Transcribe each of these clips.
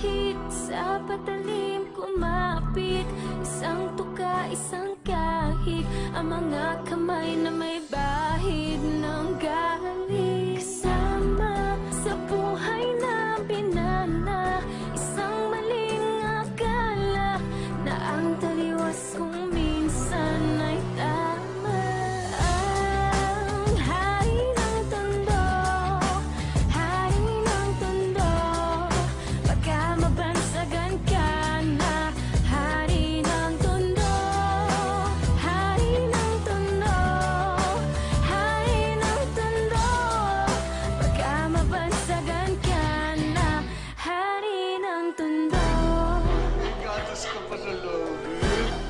Kahit sa patalim kumapit, isang tuka, isang kahig, ang mga kamay na may bahid ng galing. Kasama sa buhay na binana, isang maling akala na ang taliwas kung minsan ay tama. Ang hari ng tondo, hari ng tondo, baka mabansagan ka na. Hari ng tondo, hari ng tondo, hari ng tondo, baka mabansagan ka na. Hari ng tondo. Gatas ka pa sa loob.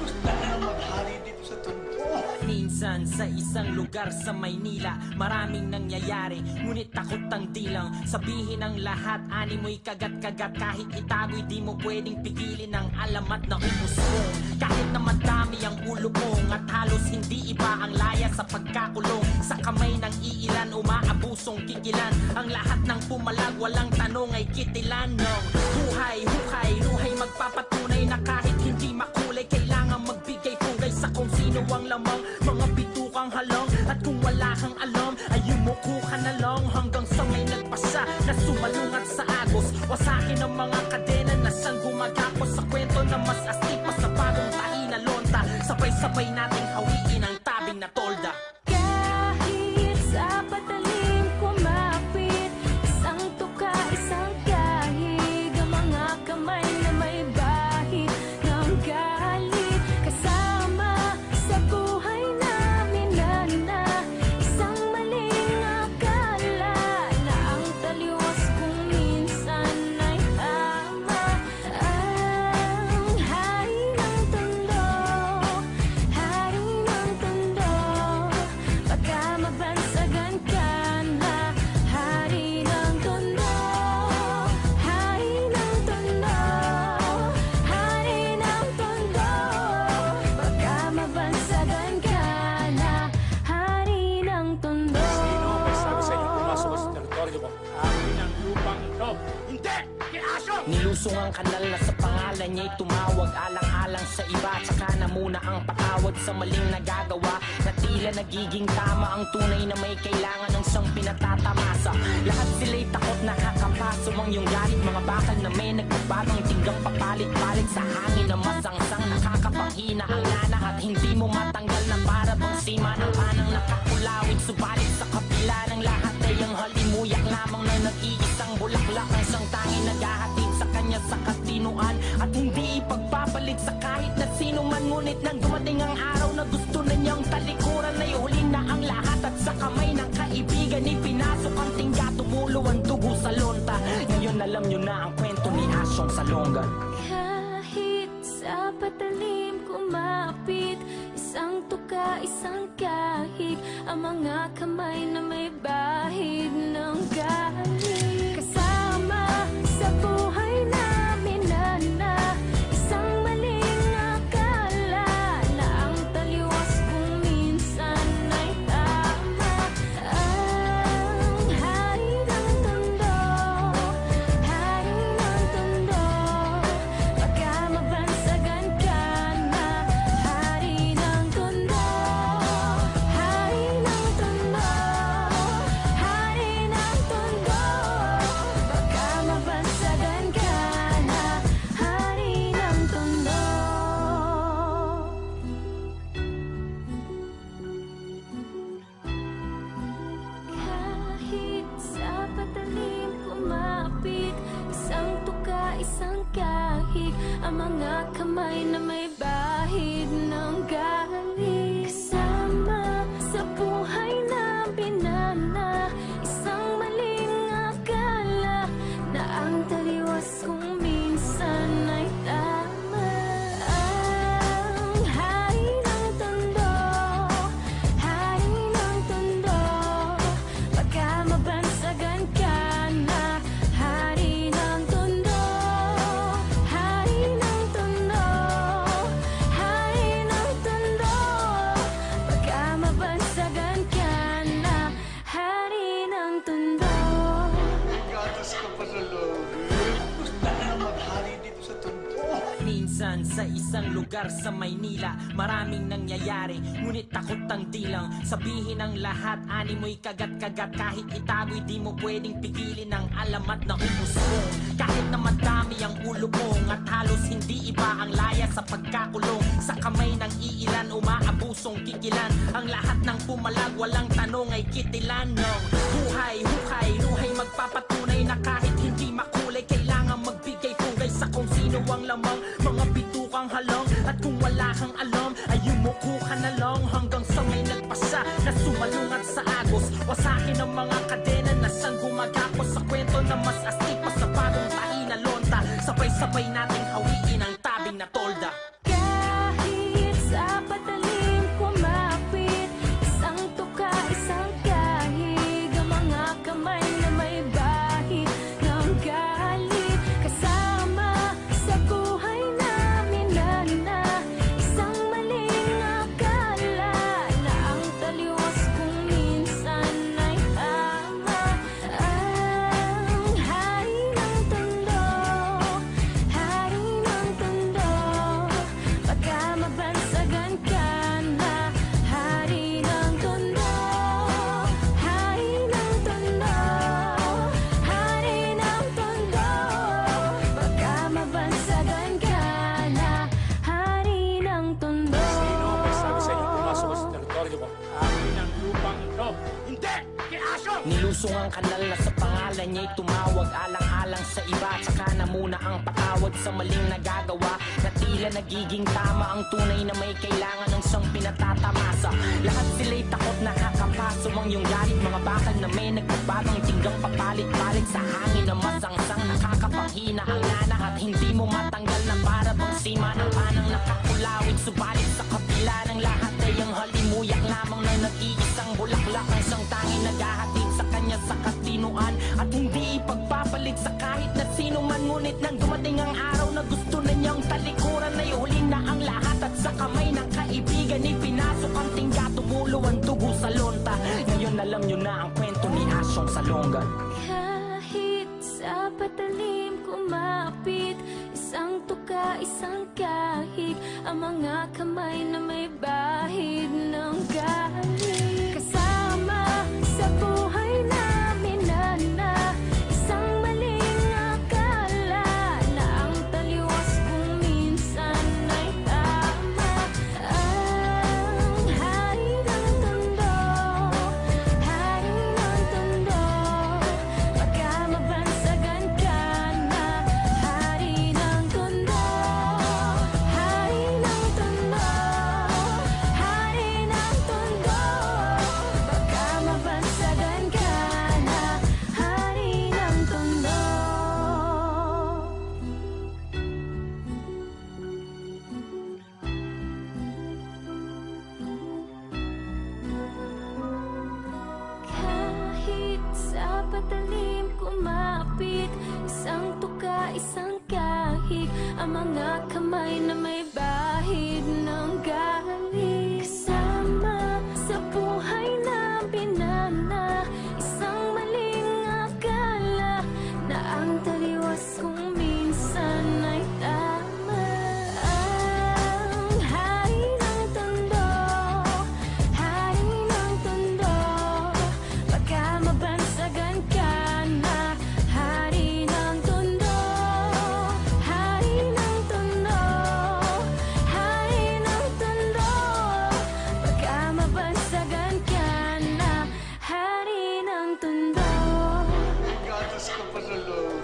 Gusto na maghari dito sa tondo. Minsan sa isang lugar sa Maynila, maraming nangyayari, ngunit takot ang dilang sabihin ang lahat. Ani mo'y kagat-kagat, kahit itago'y di mo pwedeng pigilin ang alamat na umusbong. Kahit na madami ang ulo mong at halos hindi iba ang laya sa pagkakulong. Sa kamay ng iilan, umaabusong kikilan. Ang lahat ng pumalag, walang tanong ay kitilan ng buhay, hukay, luhay magpapatunay na kahit hindi makulay, kailangan magbigay pugay sa kung sino ang lamang. Mga bitukang halong at kung wala kang alam ay yumuko ka na lang hanggang sa may nagpasa na sumalungat sa agos. Wasakin ang mga kadena na siyang gumagapos sa kwento na mas astig pa sa bagong tahi na lonta. Sabay-sabay nating hawiin ang tabing na tolda. Kahit sa patalim kumapit, isang tuka, isang kahig, ang mga kamay na may bahid ng galit. Kasama sa buhay namin na isang maling akala na ang taliwas kung minsan ay tama. Ang hari ng tondo, hari ng tondo, baka mabansagan ka na. Hari ng tondo, hari ng tondo, hari ng tondo, baka mabansagan ka na. Hari ng tondo. Sino ang may sabi sa inyo pumasok sa teritoryo ko? Akin ang lupang ito. Hindi! Kinaso! Nilusong ang kanal na sa pangalan niya'y tumawag, alang-alang sa iba, tsaka na muna ang patawad sa maling nagagawa, na tila nagiging tama ang tunay na may kailangan ng siyang pinatatamasa. Lahat sila'y takot, nakakapaso ang iyong galit, mga bakal na may nagbabagang tinggang papalit-palit sa hangin na masangsang, nakakapanghina ang lana at hindi mo matanggal na para bang sima ng panang nakakulawit. Subalit sa kapila ng lahat ay ang halimuyak lamang na nag-iisang bulaklak ang siyang tanging naghahatid sa kanya sa katinuan, at hindi ipagpapalit sa kahit na sino man. Ngunit nang dumating ang araw na gusto na niyang talikuran, ay huli na ang lahat at sa kamay ng kaibigan ipinasok ang tingga, tumulo ang dugo sa lonta. Ngayon alam niyo na ang kwento ni Asyong Salongan. Kahit sa patalim kumapit, isang tuka, isang kahig, ang mga kamay na may bahid ng galing. Kasama sa buhay namin na isang maling akala na ang taliwas kung minsan ay tama. Ang hari ng tondo, hari ng tondo, baka mabansagan ka na. Hari ng tondo, hari ng tondo, hari ng tondo, baka mabansagan ka na. Hari ng tondo. Kahit sa patalim kumapit, isang tuka, isang kahig, ang mga kamay na may bahid ng galing. Kasama sa buhay na binana, isang maling akala na ang taliwas kung minsan ay tama. Ang hari ng tondo, hari ng tondo, baka mabansagan ka na. Hari ng tondo, hari ng tondo, hari Minsan sa isang lugar sa Maynila, maraming nangyayari, ngunit takot ang dilang sabihin ang lahat, ani mo'y kagat-kagat. Kahit itago'y di mo pwedeng pigilin ang alamat na umusbong. Kahit na madami ang ulo mong at halos hindi iba ang laya sa pagkakulong. Sa kamay ng iilan, umaabusong kikilan. Ang lahat ng pumalag, walang tanong ay kitilan ng buhay, hukay, luhay magpapatunay na kahit hindi makulay, kailangan magbigay pugay sa kung sino ang lamang. Mga bitukang halong at kung wala kang alam ay yumuko ka na lang hanggang sa may nagpasa na sumalungat sa agos. Wasakin ang mga kadena na siyang gumagapos sa kwento na mas astig pa sa bagong tahi na lonta. Sabay-sabay nating hawiin ang tabing na tolda. Kahit sa patalim kumapit, isang tuka, isang kahig, ang mga kamay na may bahid ng galit. Kasama sa buhay namin na isang maling akala na ang taliwas kung minsan ay tama. Ang hari ng tondo, hari ng tondo, baka mabansagan ka na. Hari ng tondo, hari ng tondo, hari ng tondo, baka mabansagan ka na. Hari ng tondo. Sino ang may sabi sa inyo pumasok sa teritoryo ko? Akin ang lupang ito. Hindi! Kiaso! Nilusong ang kanal na sa pangalan niya'y tumawag, alang-alang sa iba, tsaka na muna ang patawad sa maling nagagawa, na tila nagiging tama ang tunay na may kailangan ng siyang pinatatamasa. Lahat sila'y takot, nakakapaso ang iyong galit, mga bakal na may nagbabagang tinggang papalit-palit sa hangin na masangsang, nakakapanghina ang nana at hindi mo matanggal na para bang sima ng panang nakakulawit. Subalit sa kapila ng lahat ay ang halimuyak lamang na nag-iisang bulaklak ng isang tangi naghahatid sa kanya sa katinuan at hindi ipagpapalit sa kahit na sino man. Ngunit nang dumating ang araw na gusto na niyang talikuran, ay huli na ang lahat at sa kamay ng kaibigan ipinasok ang tingga, tumulo ang dugo sa lonta. Ngayon alam niyo na ang kwento ni Asyong Salonga. Kahit sa patalim kumapit, isang tuka, isang kahig, ang mga kamay na may bahid ng galit. Kasama sa buhay namin na isang maling akala na ang taliwas kung minsan ay tama. Ang hari ng tondo, hari ng tondo, baka mabansagan ka na. Hari ng tondo, hari ng tondo, hari ng tondo, baka mabansagan ka na. Hari ng tondo. Kahit sa patalim kumapit, isang tuka, isang kahig, ang mga kamay na may bahid ng galit. Kasama sa buhay namin na isang maling akala na ang taliwas kung minsan ay tama. Ang hari ng tondo, hari ng tondo, baka mabansagan ka na. Hari ng tondo, hari ng tondo, hari ng tondo, baka mabansagan ka na. Hari ng tondo. May gatas ka pa sa loob.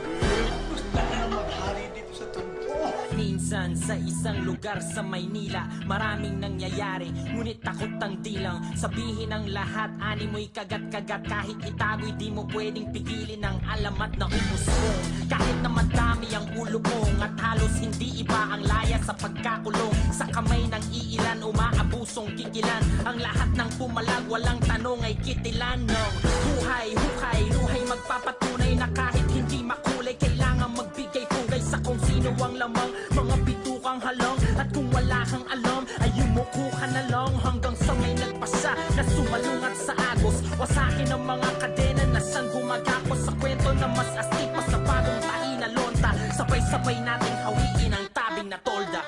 Gusto na maghari dito sa tondo. Minsan sa isang lugar sa Maynila, maraming nangyayari, ngunit takot ang dilang sabihin ang lahat, ani mo'y kagat-kagat. Kahit itago'y di mo pwedeng pigilin ang alamat na umusbong. Kahit na madami ang ulo mong at halos hindi iba ang laya sa pagkakulong. Sa kamay ng iilan, umaabusong kikilan. Ang lahat ng pumalag, walang tanong ay kitilan ng buhay, hukay, luhay magpapatunay na kahit hindi makulay, kailangan magbigay pugay sa kung sino ang lamang. Mga bitukang halong at kung wala kang alam ay yumuko ka na lang hanggang sa may nagpasa na sumalungat sa agos. Wasakin ang mga kadena na siyang gumagapos sa kwento na mas astig pa sa bagong tahi na lonta. Sabay-sabay nating hawiin ang tabing na tolda.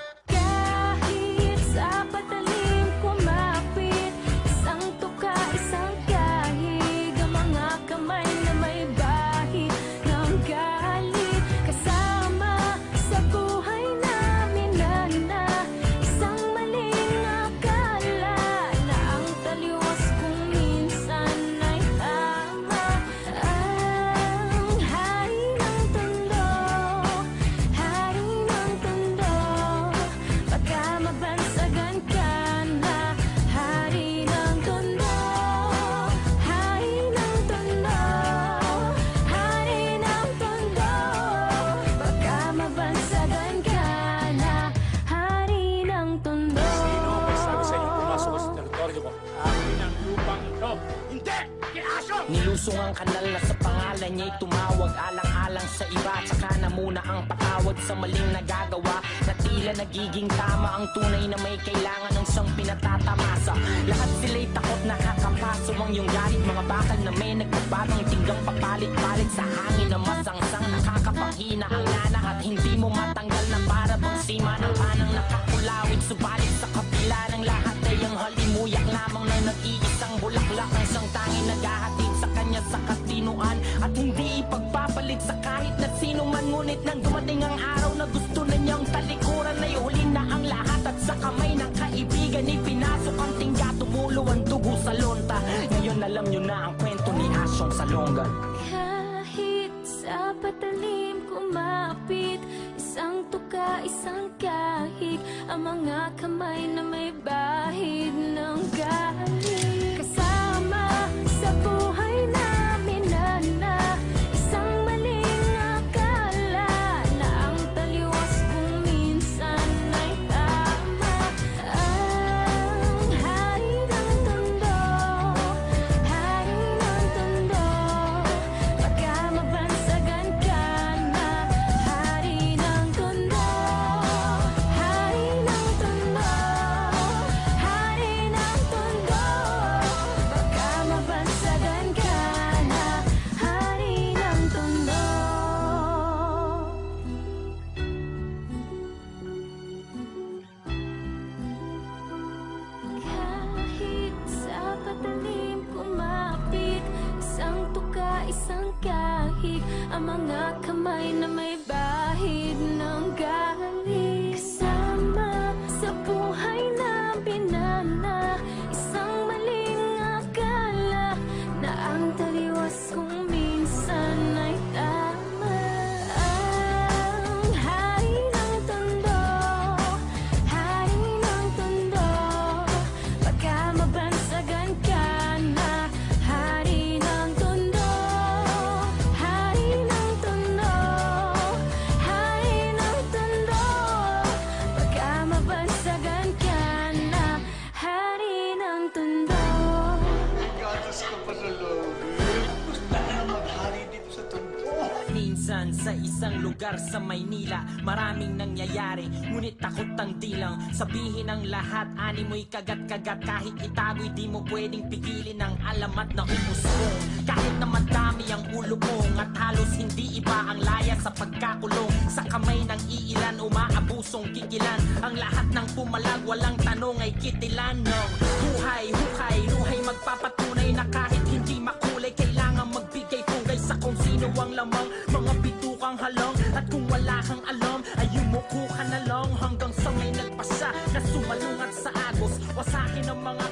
ang kanal na sa pangalan niya'y tumawag. Alang-alang sa iba, tsaka na muna ang patawad sa maling nagagawa, na tila nagiging tama ang tunay na may kailangan ng siyang pinatatamasa. Lahat sila'y takot nakakapaso ang iyong galit, mga bakal na may nagbabatang tinggang papalit-palit sa hangin na masangsang nakakapanghina ang nana at hindi mo matanggal na para bang sima ng panang nakakulawit. Subalit sa kabila ng lahat ay ang halimuyak lamang na nag-iisang bulaklak ang siyang tanging naghahatid sa kanya sa katinuan at hindi ipagpapalit sa kahit na sino man. Ngunit nang dumating ang araw na gusto na niyang talikuran, ay huli na ang lahat at sa kamay ng kaibigan ipinasok ang tingga, tumulo ang dugo sa lonta. Ngayon alam niyo na ang kwento ni Asyong Salongan. Kahit sa patalim kumapit, isang tuka, isang kahig, ang mga kamay na may bahid ng galing. Kasama sa buhay namin na isang maling akala na ang taliwas kung minsan ay tama. Ang hari ng tondo, hari ng tondo, baka mabansagan ka na. Hari ng tondo, hari ng tondo, hari ng tondo, baka mabansagan ka na. Hari ng tondo. Kahit sa patalim kumapit, isang tuka, isang kahig, ang mga kamay na may bahid ng galing. Kasama sa buhay na pinana, isang maling akala na ang taliwas kung minsan ay tama. Ang hari ng tondo, hari ng tondo, baka mabansagan ka na. Hari ng tondo, hari ng tondo, hari ng tondo, baka mabansagan ka na. Hari ng tondo. May gatas ka pa sa loob. Gusto na maghari dito sa tondo. Minsan sa isang lugar sa Maynila, maraming nangyayari, ngunit takot ang dilang sabihin ang lahat. Ani mo'y kagat-kagat, kahit itago'y di mo pwedeng pigilin ang alamat na umusong. Kahit na madami ang ulo mong at halos hindi iba ang laya sa pagkakulong, sa kamay ng iilan umaabusong kikilan. Ang lahat ng pumalag walang tanong ay kitilan ng huhay, hukay, luhay magpapatunay na kahit hindi makulay, kailangan magbigay pugay sa kung sino ang lamang. Mga bitukang halong at kung wala kang alam ay yumuko ka na lang hanggang sa may nagpasya na sumalungat sa agos. Wasakin ang mga